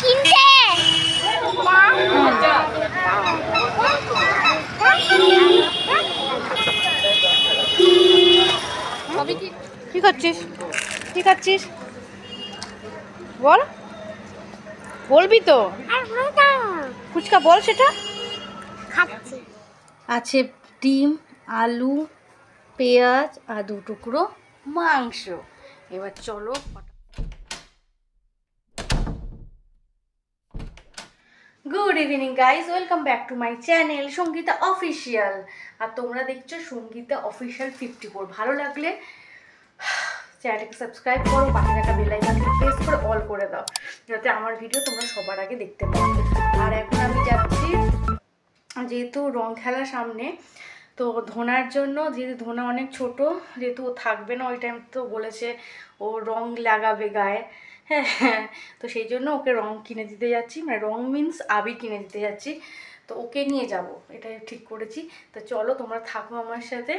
কিনতে কি করছিস? কি খাচ্ছিস বল, বলবি তো? ফুচকা বল সেটা। খাচ্ছি। আছে ডিম, আলু, পেঁয়াজ আর 2 টুকরো মাংস। এবার চলো। Good evening guys, welcome back to my channel Sangeeta official. আর তোমরা দেখছো সঙ্গীতা অফিসিয়াল 54। ভালো লাগলে চ্যানেলটাকে সাবস্ক্রাইব করো, পাশে একটা বেল আইকনকে প্রেস করে অল করে দাও, যাতে আমার ভিডিও তোমরা সবার আগে দেখতে পাও। আর এখন আমি যাচ্ছি, যেহেতু রং খেলার সামনে, তো ধোনার জন্য, যেহেতু ধোনা অনেক ছোট, যেহেতু ও থাকবে না ওই টাইম, তো বলেছে ও রং লাগাবে গায়ে। হ্যাঁ, তো সেই জন্য ওকে রং কিনে দিতে যাচ্ছি, মানে রং মিন্স আবির কিনে দিতে যাচ্ছি। তো ওকে নিয়ে যাব, এটাই ঠিক করেছি। তো চলো তোমরা থাকো আমার সাথে,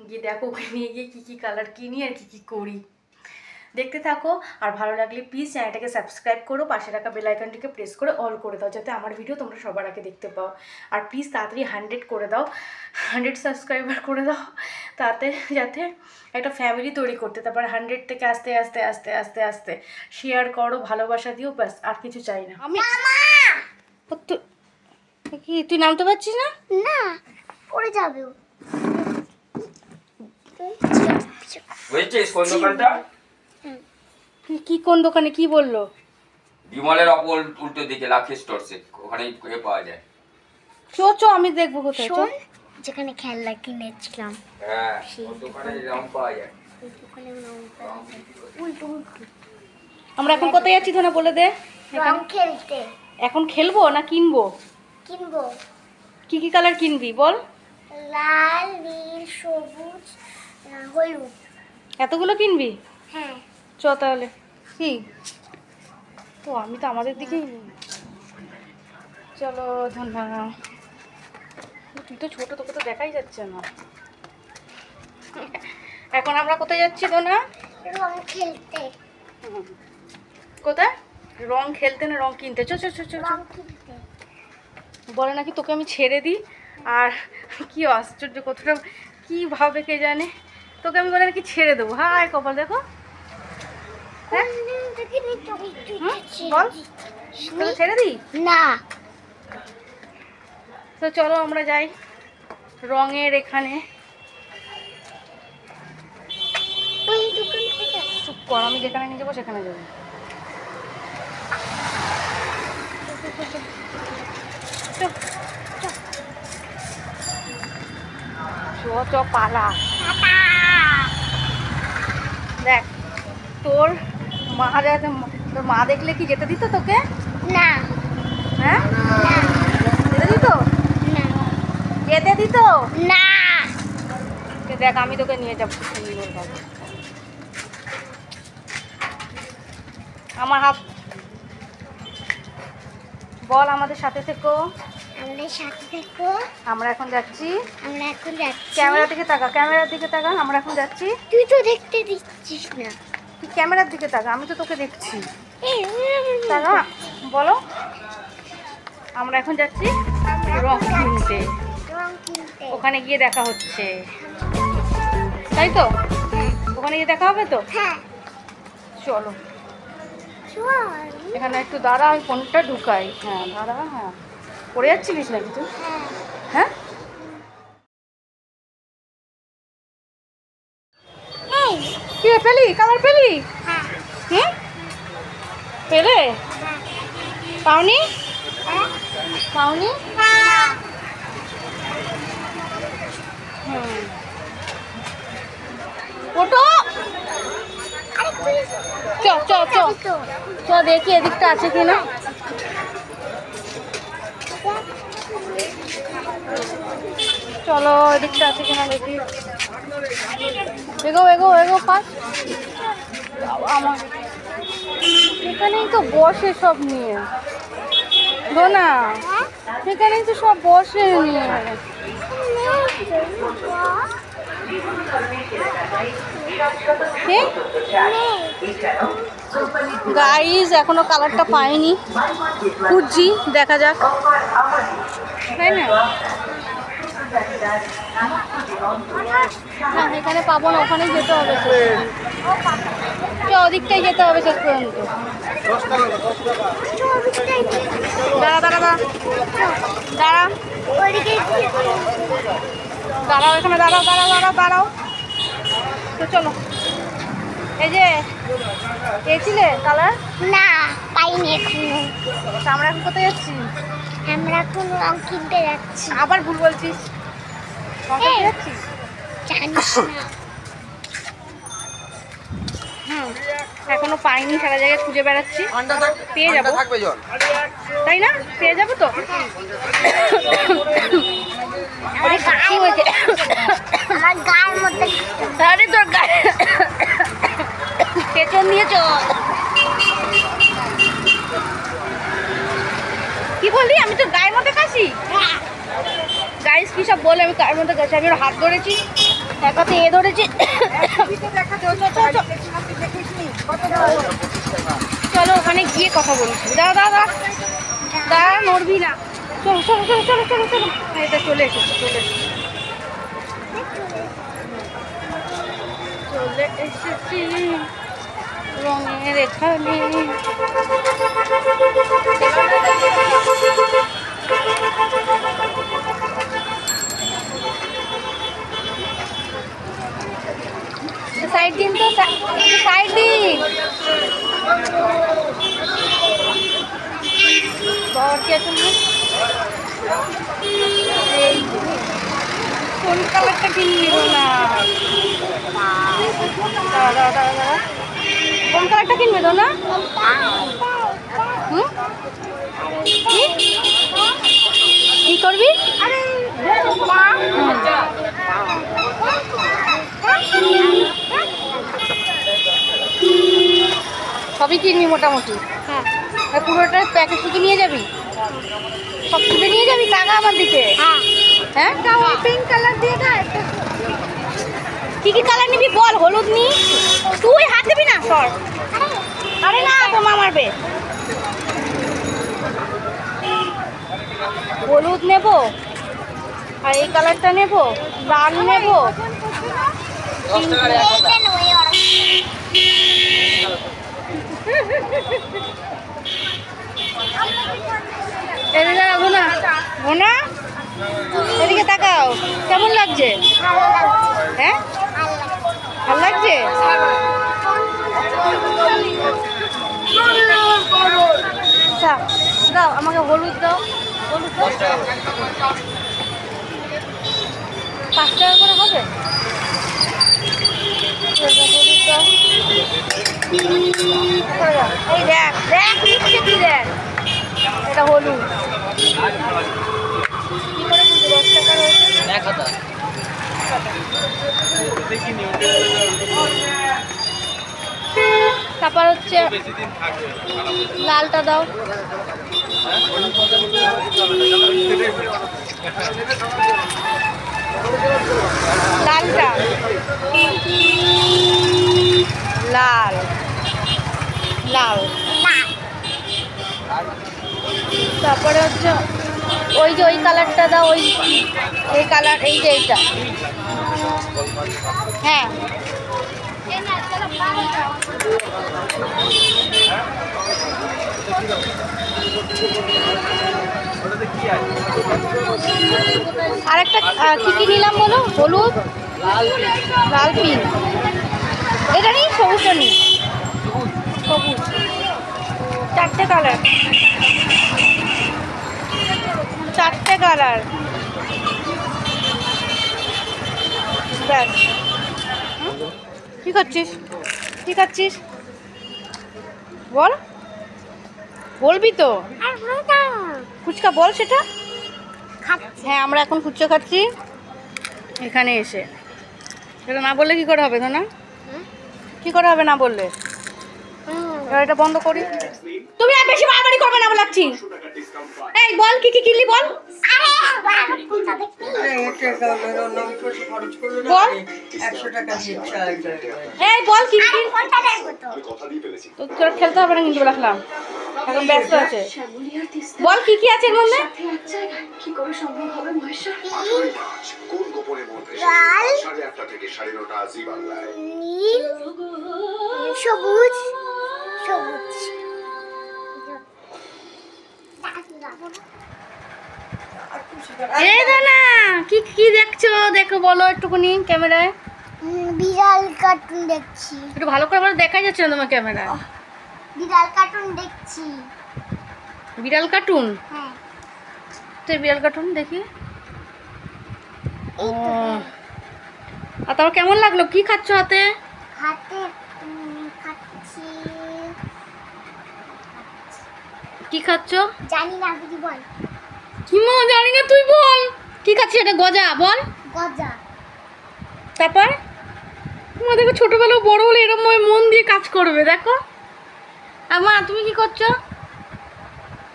গিয়ে দেখো ওকে নিয়ে গিয়ে কী কী কালার কিনি আর কী কী করি। দেখতে থাকো। আর ভালো লাগলে প্লিজ চ্যানেলটাকে সাবস্ক্রাইব করো, পাশে রাখা বেল আইকনটিকে প্রেস করে অল করে দাও, যাতে আমার ভিডিও তোমরা সবার আগে দেখতে পাও। আর প্লিজ তাড়াতাড়ি 100 করে দাও, 100 সাবস্ক্রাইবার করে দাও, তাতে যাতে একটা ফ্যামিলি তৈরি করতে। তারপর 100 থেকে আস্তে আস্তে আস্তে আস্তে আস্তে শেয়ার করো, ভালোবাসা দিও, ব্যাস আর কিছু চাই না আমি। কি তুই নামতে পারছিস না? না, পড়ে যাবে। বুঝছিস কোন দোকানটা? কি কোন দোকানে? কি বললো? বিমলের অপর উল্টো দিকে লাকি স্টোরসে, ওখানে পাওয়া যায়। চো আমি দেখবো কোথায়। চো, যেখানে খেলনা কিনেছিলাম, হ্যাঁ ওই দোকানে রং পাওয়া যায়। ওই দোকানে উল্টো উল্টো। আমরা এখন কোথায় যাচ্ছি ধনা বলে দে। রং খেলতে। এখন খেলবো না কিনবো? কিনবো। কি কি কালার কিনবি বল? লাল, নীল, সবুজ, হলুদ। এতগুলো কিনবি? হ্যাঁ। চ তাহলে। কি তো আমি তো আমাদের দিকেই নিই। চলো ধন্যা, তুই তো ছোট, তোকে তো দেখাই যাচ্ছে না। এখন আমরা কোথায় যাচ্ছি ধন্যা? রং খেলতে। কোথায়? রং খেলতে না রং কিনতে? চো চো চো চো। রং কিনতে। বলে নাকি তোকে আমি ছেড়ে দিই। আর কি আশ্চর্য, কতটা কি ভাবে কে জানে, তোকে আমি বলে নাকি ছেড়ে দেবো। হায় কপাল দেখো। হ্যাঁ বল, তোকে ছেড়ে দিই না। তো চলো আমরা যাই রঙের এখানে। ওই দোকান থেকে। চুপ কর, আমি যেখানে নিয়ে যাবো সেখানে যাবো। চ পালা। দেখ তোর মা, তোর মা দেখলে কি যেতে দিত তোকে? না। হ্যাঁ, যেতে দিত? না। যেতে দিত না। দেখ আমি তোকে নিয়ে যাবো। আমার হাত বল, আমাদের সাথে থেকো। আমাদের সাথে থেকো। আমরা এখন যাচ্ছি। আমরা এখন যাচ্ছি। ক্যামেরার দিকে তাকা, ক্যামেরার দিকে তাকা। আমরা এখন যাচ্ছি। তুই তো দেখতে দিচ্ছিস না। তুই ক্যামেরার দিকে তাকা, আমি তো তোকে দেখছি। তাকা, বলো। আমরা এখন যাচ্ছি রং কিনতে। রং কিনতে। ওখানে গিয়ে দেখা হচ্ছে, তাই তো? ওখানে গিয়ে দেখা হবে তো? হ্যাঁ। চলো চল। এখানে একটু দাঁড়া, আমি ফোনটা ঢুকাই। হ্যাঁ দাঁড়া। হ্যাঁ, পড়ে যাচ্ছিলিস নাকি তুই? হ্যাঁ। হ্যাঁ, কি পেলি? কালার পেলি? হ্যাঁ। হুম, পেলে? পাওনি? পাওনি? হুম, ওটো চ চ চ চ দেখি এদিকটা আছে কিনা। চলো এদিকটা আছে কিনা দেখি। এগো এগো এগো পাস। আমার এখানেই তো বসে সব নিয়ে ধোনা, এখানেই তো সব বসে নিয়ে। গাইস এখনো কালারটা পাইনি, খুঁজছি, দেখা যাক, তাই না? না এখানে পাবো না, ওখানেই যেতে হবে, ওদিকটাই যেতে হবে শেষ পর্যন্ত। দাঁড়া দাঁড়া দাঁড়া দাঁড়া দাঁড়াও, এখানে দাঁড়াও দাঁড়াও দাঁড়াও দাঁড়াও, তো চলো। এই যে পেয়েছিলে কালার? না পাইনি এখনো। আমরা এখন কোথায় যাচ্ছি? আমরা এখন রং কিনতে যাচ্ছি। আবার ভুল বলছিস, কোথায় যাচ্ছিস? জানিস না? এখনো পাইনি, সারা জায়গায় খুঁজে বেড়াচ্ছি, পেয়ে যাবো, তাই না? পেয়ে যাবো তো। অনেক কাশি হয়েছে আমার গায়ের মধ্যে। আরে তোর গায়ে পেছন দিয়ে চল। কি বললি? আমি তো গায়ের মধ্যে কাশি? গাইস কি সব বলে, আমি গায়ের মধ্যে কাশি? আমি ওর হাত ধরেছি, এক হাতে এ ধরেছি। চলো ওখানে গিয়ে কথা বলছি। দাঁড়া দাঁড়া দাঁড়া, নড়বি না। চলো চলো চলো চলো চলো চলো, এটা চলে এসেছি, চলে এসেছি, চলে এসেছি রঙের এখানে। সাইড দিন তো, সাইড দিন। বাবার কি আছে না? এই কোন কালারটা কিনবি না? দাঁড়া দাঁড়া দাঁড়া দাঁড়া, কোন কালারটা কিনবে তো না? কি করবি? সবই কিনবি মোটামুটি? হ্যাঁ। আর পুরোটা প্যাকেট থেকে নিয়ে যাবি? সব তুলে নিয়ে যাবি? টাকা আমার দিকে। হ্যাঁ, পিঙ্ক কালার দিয়ে দাও। কি কি কালার নিবি বল? হলুদ নি, তুই হাত দিবি না, সর। আরে না, তোমা মারবে। হলুদ নেব, আর এই কালারটা নেব, লাল নেব। এদিকে যাবো না, ঘোনা এদিকে তাকাও, কেমন লাগছে? হ্যাঁ ভালো লাগছে? দাও আমাকে হলুদ দাও, হলুদ দাও। 5 টাকা করে হবে? হলুদ দাও। এই দেখ দেখ নিচ্ছে কি, দেখ এটা হলুদ। কি করে বুঝবো 10 টাকা রয়েছে? তারপর হচ্ছে লালটা দাও। লালটা, লাল লাল। তারপরে হচ্ছে ওই যে ওই কালারটা দাও, ওই এই কালার, এই যে এইটা। হ্যাঁ আরেকটা কি কি নিলাম বলো? হলুদ, লাল, পিঙ্ক। এটা নেই, সবুজটা নেই, সবুজ। 4টে কালার, 4টে কালার। ব্যাস। কি করছিস? কি খাচ্ছিস বল? বলবি তো? ফুচকা বল সেটা। হ্যাঁ আমরা এখন ফুচকা খাচ্ছি এখানে এসে। সেটা না বললে কি করে হবে না? কি করে হবে না বললে? এবার এটা বন্ধ করি। তুমি আর বেশি বাড়াবাড়ি করবে না বলাচ্ছি। এই বল কি কি কিনলি বল। কোনটা দেখবি? বল 100 টাকা দিয়ে চাল এই বল কি আরে কোনটা দেখবো তো? তো তোরা খেলতে হবে না কিন্তু রাখলাম এখন ব্যস্ত আছে বল কি কি আছে এর মধ্যে লাল, নীল, সবুজ, সবুজ। এই না কি কি দেখছো দেখো বলো একটুখানি ক্যামেরায় বিড়াল কার্টুন দেখছি। একটু ভালো করে বলো দেখা যাচ্ছে না তোমার ক্যামেরায় বিড়াল কার্টুন দেখছি। বিড়াল কার্টুন হ্যাঁ, তুই বিড়াল কার্টুন দেখি ও আর তারপর কেমন লাগলো কি খাচ্ছ হাতে হাতে খাচ্ছি। কি খাচ্ছ জানি না, তুই বল। কি মা জানি না তুই বল কি খাচ্ছিস এটা গজা বল গজা। তারপর মা দেখো ছোটবেলা বড় হলে এরকম ভাবে মন দিয়ে কাজ করবে দেখো আর মা তুমি কি করছো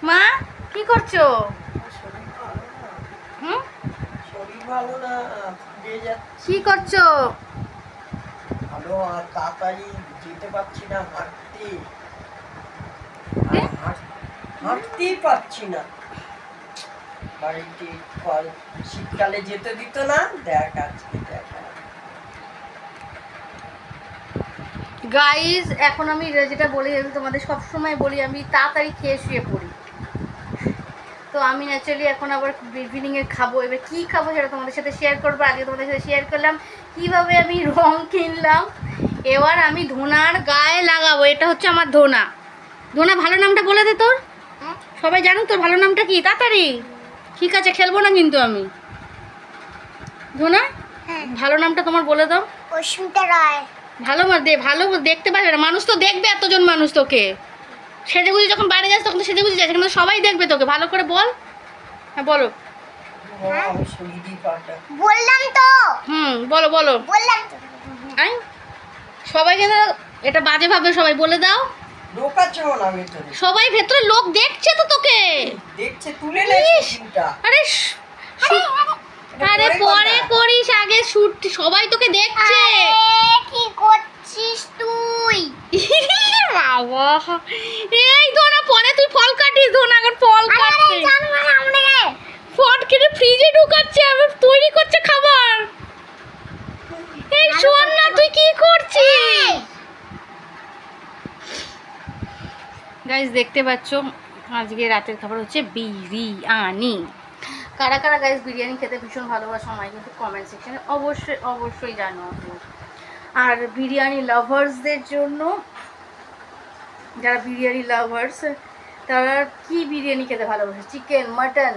মা কি করছো হুম শরীর ভালো না ফুলে যাচ্ছে কি করছো ভালো আর তাড়াতাড়ি যেতে পারছি না হাঁটতে হাঁটতেই পারছি না বাড়িতে শীতকালে যেতে দিত না দেখ আজকে দেখা গাইজ এখন আমি যেটা বলি আমি তোমাদের সবসময় বলি আমি তাড়াতাড়ি খেয়ে শুয়ে পড়ি তো আমি ন্যাচারালি এখন আবার ইভিনিংয়ে খাবো এবার কী খাবো সেটা তোমাদের সাথে শেয়ার করবো আগে তোমাদের সাথে শেয়ার করলাম কীভাবে আমি রং কিনলাম এবার আমি ধোনার গায়ে লাগাবো এটা হচ্ছে আমার ধোনা ধোনা ভালো নামটা বলে দে তোর সবাই জানো তোর ভালো নামটা কি তাড়াতাড়ি ঠিক আছে খেলবো না কিন্তু আমি ধোনা হ্যাঁ, ভালো নামটা তোমার বলে দাও অস্মিতা রায়। ভালো ভালো দেখতে পারবে না মানুষ তো দেখবে এতজন মানুষ তোকে সেজেগুজি যখন বাইরে যাস তখন তো সেজেগুজি যাচ্ছে কিন্তু সবাই দেখবে তোকে ভালো করে বল হ্যাঁ বলো আমি শরীরই পাটা বললাম তো, বলো বলো বললাম তো। আই সবাই কিন্তু এটা বাজে ভাবে সবাই বলে দাও লোক আছে না ভেতরে সবাই ভেতরে লোক দেখছে তো তোকে দেখছে তুলে নে শুটিংটা আরে আরে পরে করিস আগে শুট সবাই তোকে দেখছে আরে, কি করছিস তুই? বাবা এই ধোনা পরে তুই ফল কাটিস ধোনা এখন ফল কাটছে জানবার আমরা ফল কেটে ফ্রিজে ঢুকাচ্ছে আবার তৈরি করছে খাবার এই শোন না তুই কি করছিস গাইস দেখতে পাচ্ছ আজকে রাতের খাবার হচ্ছে বিরিয়ানি কারা কারা গাইস বিরিয়ানি খেতে ভীষণ ভালোবাসো আমায় কিন্তু কমেন্ট সেকশনে অবশ্যই অবশ্যই জানাও আর বিরিয়ানি লাভার্সদের জন্য যারা বিরিয়ানি লাভার্স তারা কি বিরিয়ানি খেতে ভালোবাসে চিকেন মাটন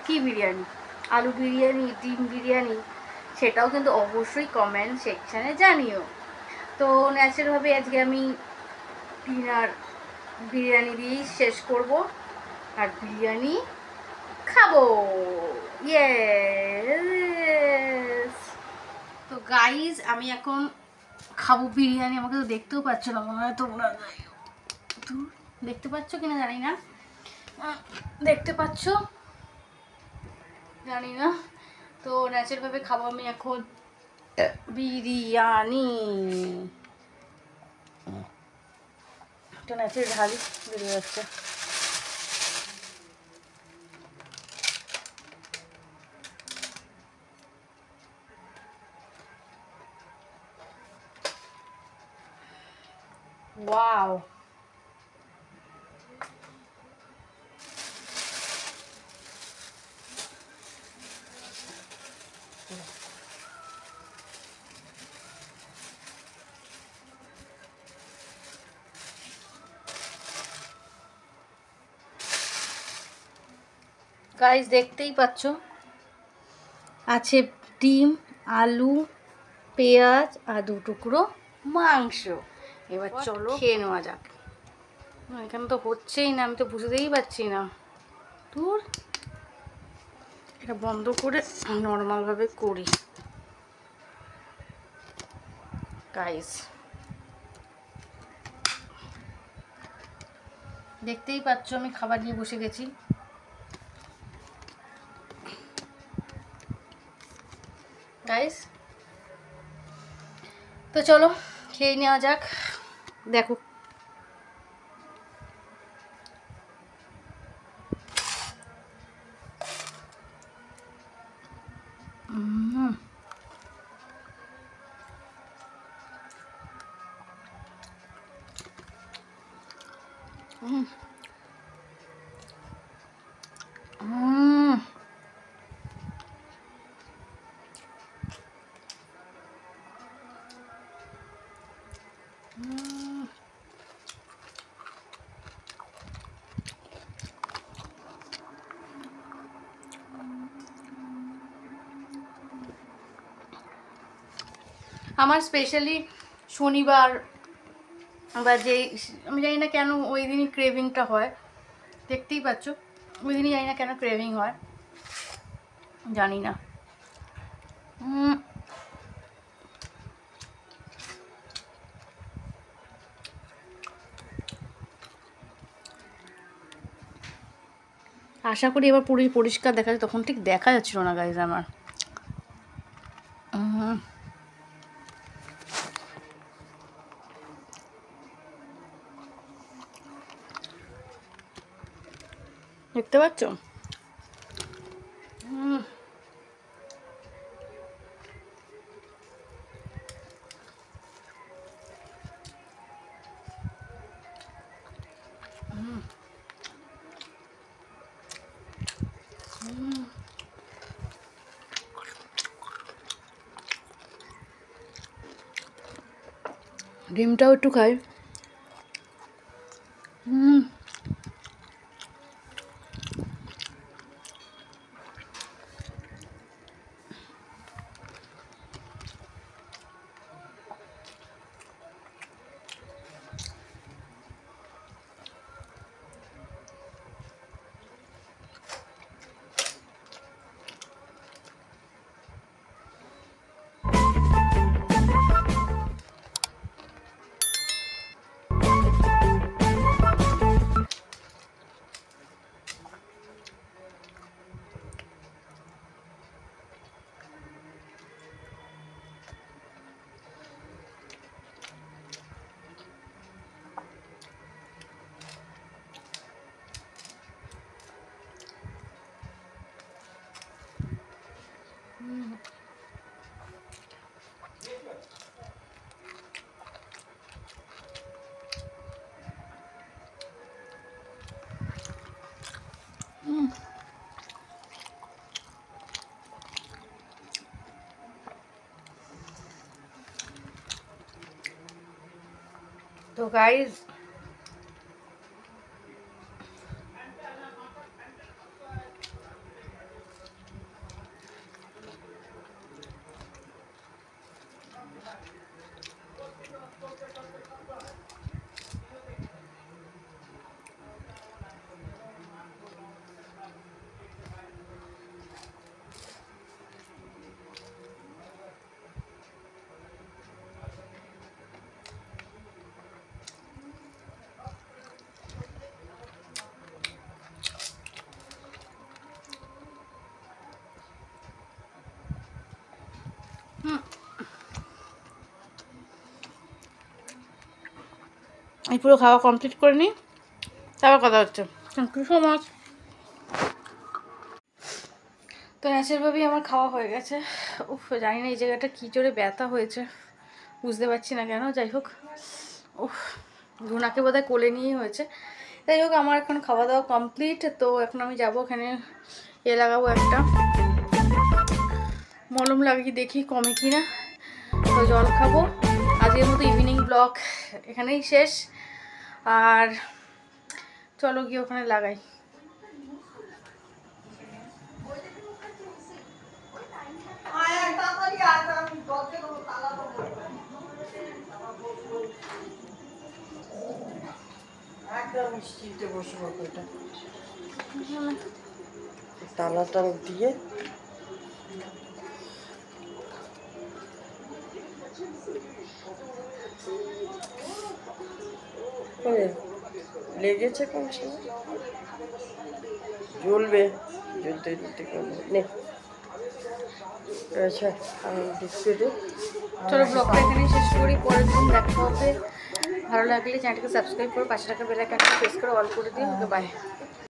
কি বিরিয়ানি আলু বিরিয়ানি ডিম বিরিয়ানি সেটাও কিন্তু অবশ্যই কমেন্ট সেকশানে জানিও তো ন্যাচারালভাবে আজকে আমি ডিনার বিরিয়ানি দিয়েই শেষ করব আর বিরিয়ানি খাবো ইয়েস তো গাইজ আমি এখন খাবো বিরিয়ানি আমাকে তো দেখতেও পাচ্ছ না মনে হয় তোমরা দেখতে পাচ্ছ কিনা জানি না দেখতে পাচ্ছ জানি না তো ন্যাচারালভাবে খাবো আমি এখন বিরিয়ানি একটা ন্যাচারাল ঢালি বেরিয়ে যাচ্ছে ওয়াও গাইস দেখতেই পাচ্ছ আছে ডিম আলু পেঁয়াজ আর দু টুকরো মাংস এবার চলো খেয়ে নেওয়া যাক এখানে তো হচ্ছেই না আমি তো বুঝতেই পারছি না তোর এটা বন্ধ করে নর্মালভাবে করি গাইস দেখতেই পাচ্ছ আমি খাবার নিয়ে বসে গেছি গাইস। তো চলো খেয়ে নেওয়া যাক। দেখো আমার স্পেশালি শনিবার বা যে আমি জানি না কেন ওই দিনই ক্রেভিংটা হয়, দেখতেই পাচ্ছ ওই দিনই জানি না কেন ক্রেভিং হয়, জানি না। আশা করি এবার পুরো পরিষ্কার দেখা যায়, তখন ঠিক দেখা যাচ্ছিল না গাইজ আমার। দেখতে পাচ্ছ? ডিমটাও একটু খাই। তো গাইজ এই পুরো খাওয়া কমপ্লিট করে নিই, তারপর কথা হচ্ছে। Thank you so much. তো ন্যাচারালভাবেই আমার খাওয়া হয়ে গেছে। উফ, জানি না এই জায়গাটা কী জোরে ব্যথা হয়েছে, বুঝতে পারছি না কেন। যাই হোক, উফ, রুনাকে বোধহয় কোলে নিয়েই হয়েছে। যাই হোক, আমার এখন খাওয়া দাওয়া কমপ্লিট। তো এখন আমি যাবো ওখানে লাগাবো একটা মলম, লাগিয়ে দেখি কমে কি না। তো জল খাবো। আজকের মতো ইভিনিং ব্লগ এখানেই শেষ। আর চলো গিয়ে ওখানে লাগাই। তালাটা দিয়ে লেগেছে কোন সময় জ্বলবে, জ্বলতে জ্বলতে নে রয়েছে আমি বিস্কুটে চলো ব্লগটা এখানেই শেষ করি, পরের দিন দেখা হবে। ভালো লাগলে চ্যানেলকে সাবস্ক্রাইব করো, পাশে থাকা বেল আইকনটা প্রেস করে অল করে দিও। Okay bye.